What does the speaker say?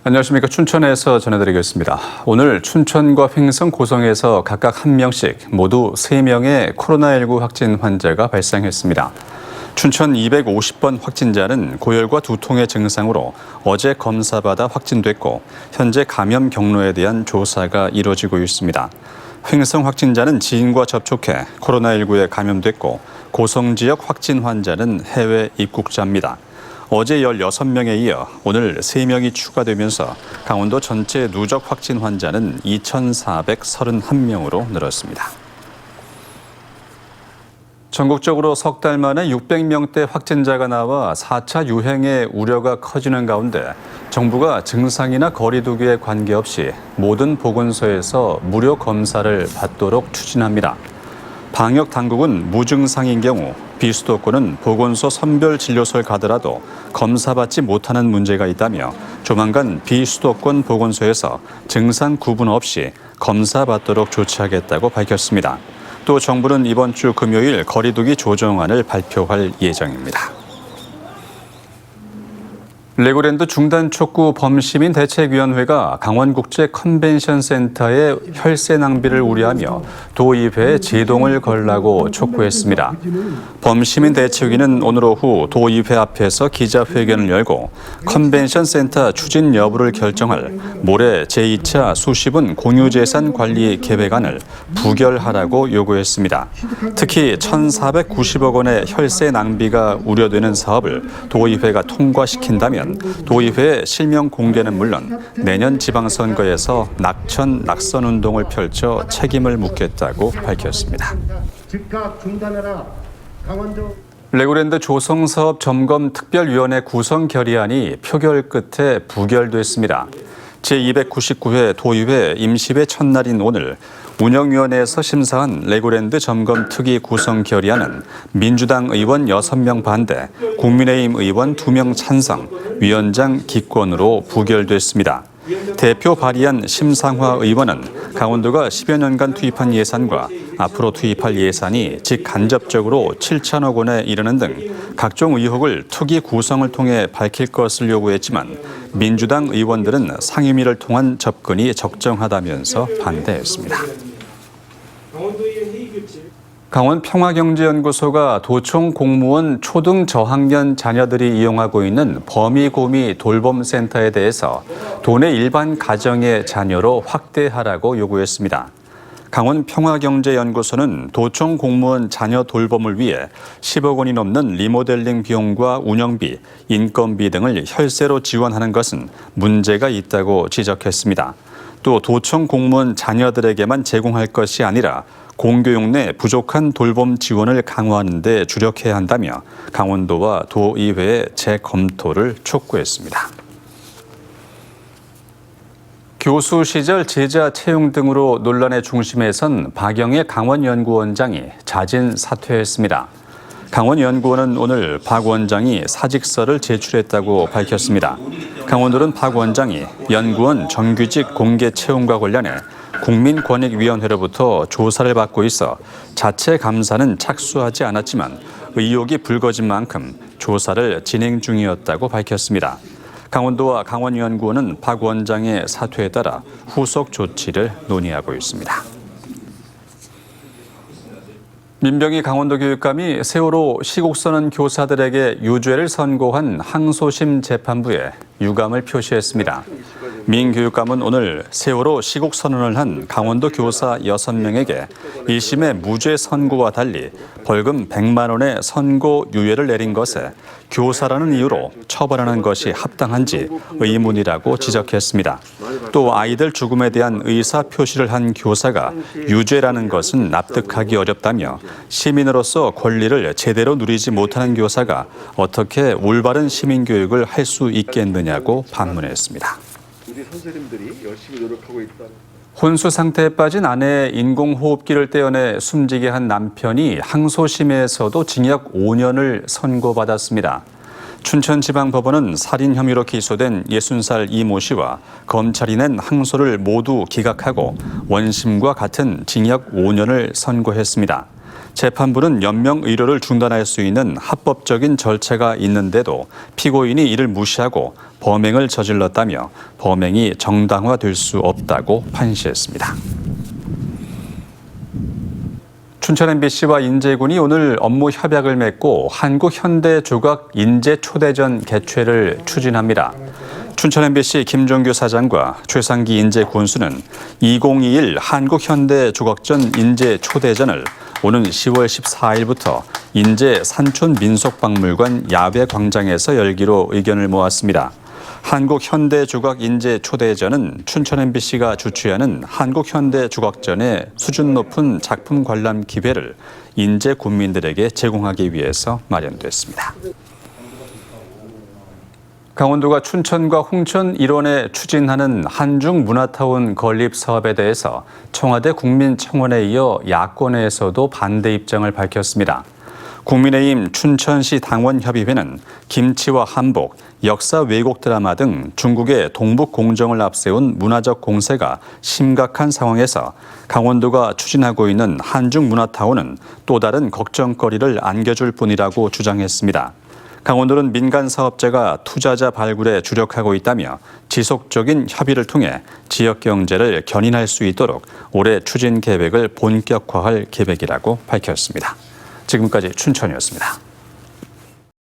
안녕하십니까. 춘천에서 전해드리겠습니다. 오늘 춘천과 횡성, 고성에서 각각 한 명씩 모두 3명의 코로나19 확진 환자가 발생했습니다. 춘천 250번 확진자는 고열과 두통의 증상으로 어제 검사받아 확진됐고 현재 감염 경로에 대한 조사가 이루어지고 있습니다. 횡성 확진자는 지인과 접촉해 코로나19에 감염됐고 고성 지역 확진 환자는 해외 입국자입니다. 어제 16명에 이어 오늘 3명이 추가되면서 강원도 전체 누적 확진 환자는 2,431명으로 늘었습니다. 전국적으로 석 달 만에 600명대 확진자가 나와 4차 유행의 우려가 커지는 가운데 정부가 증상이나 거리 두기에 관계없이 모든 보건소에서 무료 검사를 받도록 추진합니다. 방역 당국은 무증상인 경우 비수도권은 보건소 선별진료소를 가더라도 검사받지 못하는 문제가 있다며 조만간 비수도권 보건소에서 증상 구분 없이 검사받도록 조치하겠다고 밝혔습니다. 또 정부는 이번 주 금요일 거리두기 조정안을 발표할 예정입니다. 레고랜드 중단촉구 범시민 대책위원회가 강원국제 컨벤션 센터의 혈세 낭비를 우려하며 도의회에 제동을 걸라고 촉구했습니다. 범시민 대책위는 오늘 오후 도의회 앞에서 기자회견을 열고 컨벤션 센터 추진 여부를 결정할 모레 제2차 수시분 공유재산 관리 계획안을 부결하라고 요구했습니다. 특히 1,490억 원의 혈세 낭비가 우려되는 사업을 도의회가 통과시킨다면 도의회 실명 공개는 물론 내년 지방선거에서 낙천 낙선 운동을 펼쳐 책임을 묻겠다고 밝혔습니다. 즉각 중단하라. 레고랜드 조성사업 점검 특별위원회 구성 결의안이 표결 끝에 부결됐습니다. 제299회 도의회 임시회 첫날인 오늘 운영위원회에서 심사한 레고랜드 점검 특위 구성 결의안은 민주당 의원 6명 반대, 국민의힘 의원 2명 찬성, 위원장 기권으로 부결됐습니다. 대표 발의한 심상화 의원은 강원도가 10여 년간 투입한 예산과 앞으로 투입할 예산이 직간접적으로 7천억 원에 이르는 등 각종 의혹을 특위 구성을 통해 밝힐 것을 요구했지만 민주당 의원들은 상임위를 통한 접근이 적정하다면서 반대했습니다. 강원 평화경제연구소가 도청 공무원 초등 저학년 자녀들이 이용하고 있는 범위고미 돌봄센터에 대해서 도내 일반 가정의 자녀로 확대하라고 요구했습니다. 강원 평화경제연구소는 도청 공무원 자녀 돌봄을 위해 10억 원이 넘는 리모델링 비용과 운영비, 인건비 등을 혈세로 지원하는 것은 문제가 있다고 지적했습니다. 또 도청 공무원 자녀들에게만 제공할 것이 아니라 공교육 내 부족한 돌봄 지원을 강화하는 데 주력해야 한다며 강원도와 도의회의 재검토를 촉구했습니다. 교수 시절 제자 채용 등으로 논란의 중심에 선 박영애 강원연구원장이 자진 사퇴했습니다. 강원연구원은 오늘 박 원장이 사직서를 제출했다고 밝혔습니다. 강원도는 박 원장이 연구원 정규직 공개 채용과 관련해 국민권익위원회로부터 조사를 받고 있어 자체 감사는 착수하지 않았지만 의혹이 불거진 만큼 조사를 진행 중이었다고 밝혔습니다. 강원도와 강원연구원은 박 원장의 사퇴에 따라 후속 조치를 논의하고 있습니다. 민병희 강원도 교육감이 세월호 시국 선언 교사들에게 유죄를 선고한 항소심 재판부에 유감을 표시했습니다. 민 교육감은 오늘 세월호 시국 선언을 한 강원도 교사 6명에게 1심의 무죄 선고와 달리 벌금 100만 원의 선고 유예를 내린 것에 교사라는 이유로 처벌하는 것이 합당한지 의문이라고 지적했습니다. 또 아이들 죽음에 대한 의사 표시를 한 교사가 유죄라는 것은 납득하기 어렵다며 시민으로서 권리를 제대로 누리지 못하는 교사가 어떻게 올바른 시민교육을 할 수 있겠느냐고 반문했습니다. 우리 선생님들이 열심히 노력하고 있다. 혼수 상태에 빠진 아내의 인공호흡기를 떼어내 숨지게 한 남편이 항소심에서도 징역 5년을 선고받았습니다. 춘천지방법원은 살인 혐의로 기소된 60살 이모 씨와 검찰이 낸 항소를 모두 기각하고 원심과 같은 징역 5년을 선고했습니다. 재판부는 연명 의료를 중단할 수 있는 합법적인 절차가 있는데도 피고인이 이를 무시하고 범행을 저질렀다며 범행이 정당화될 수 없다고 판시했습니다. 춘천 MBC와 인제군이 오늘 업무 협약을 맺고 한국현대조각 인재초대전 개최를 추진합니다. 춘천 MBC 김종규 사장과 최상기 인재군수는 2021 한국현대조각전 인재초대전을 오는 10월 14일부터 인제 산촌민속박물관 야외광장에서 열기로 의견을 모았습니다. 한국현대조각인재초대전은 춘천 MBC가 주최하는 한국현대조각전의 수준 높은 작품 관람 기회를 인제 군민들에게 제공하기 위해서 마련됐습니다. 강원도가 춘천과 홍천 일원에 추진하는 한중 문화타운 건립 사업에 대해서 청와대 국민청원에 이어 야권에서도 반대 입장을 밝혔습니다. 국민의힘 춘천시 당원협의회는 김치와 한복, 역사 왜곡 드라마 등 중국의 동북 공정을 앞세운 문화적 공세가 심각한 상황에서 강원도가 추진하고 있는 한중 문화타운은 또 다른 걱정거리를 안겨줄 뿐이라고 주장했습니다. 강원도는 민간 사업자가 투자자 발굴에 주력하고 있다며 지속적인 협의를 통해 지역 경제를 견인할 수 있도록 올해 추진 계획을 본격화할 계획이라고 밝혔습니다. 지금까지 춘천이었습니다.